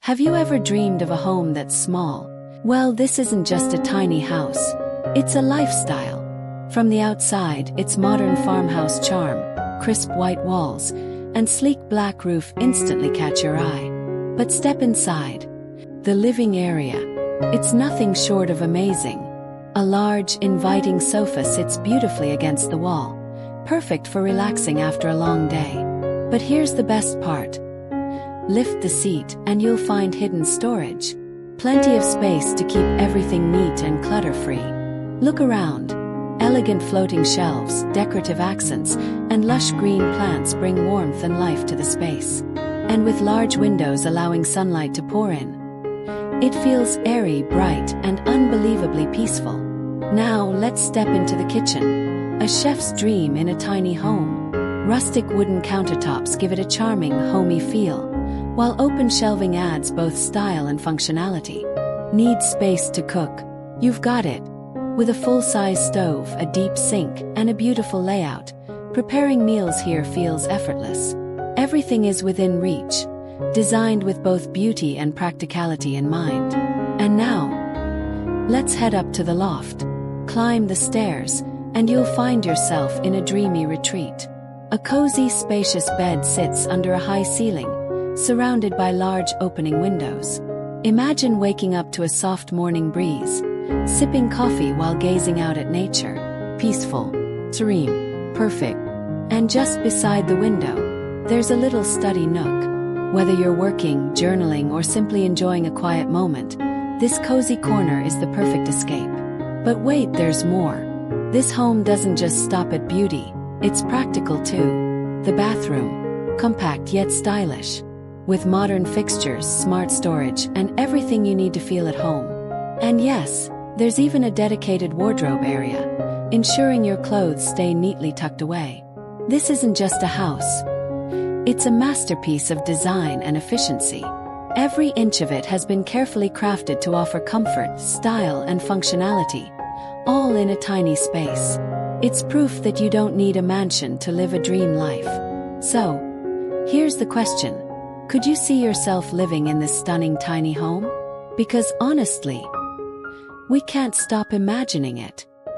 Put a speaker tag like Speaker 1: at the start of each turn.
Speaker 1: Have you ever dreamed of a home that's small? Well, this isn't just a tiny house. It's a lifestyle. From the outside, its modern farmhouse charm, crisp white walls, and sleek black roof instantly catch your eye. But step inside. The living area. It's nothing short of amazing. A large, inviting sofa sits beautifully against the wall, perfect for relaxing after a long day. But here's the best part. Lift the seat and you'll find hidden storage. Plenty of space to keep everything neat and clutter-free. Look around. Elegant floating shelves, decorative accents, and lush green plants bring warmth and life to the space. And with large windows allowing sunlight to pour in, it feels airy, bright, and unbelievably peaceful. Now let's step into the kitchen. A chef's dream in a tiny home. Rustic wooden countertops give it a charming, homey feel, while open shelving adds both style and functionality. Need space to cook? You've got it. With a full-size stove, a deep sink, and a beautiful layout, preparing meals here feels effortless. Everything is within reach, designed with both beauty and practicality in mind. And now, let's head up to the loft. Climb the stairs, and you'll find yourself in a dreamy retreat. A cozy, spacious bed sits under a high ceiling, surrounded by large opening windows. Imagine waking up to a soft morning breeze, sipping coffee while gazing out at nature. Peaceful, serene, perfect. And just beside the window, there's a little study nook. Whether you're working, journaling, or simply enjoying a quiet moment, this cozy corner is the perfect escape. But wait, there's more. This home doesn't just stop at beauty, it's practical too. The bathroom, compact yet stylish, with modern fixtures, smart storage, and everything you need to feel at home. And yes, there's even a dedicated wardrobe area, ensuring your clothes stay neatly tucked away. This isn't just a house. It's a masterpiece of design and efficiency. Every inch of it has been carefully crafted to offer comfort, style, and functionality, all in a tiny space. It's proof that you don't need a mansion to live a dream life. So, here's the question. Could you see yourself living in this stunning tiny home? Because honestly, we can't stop imagining it.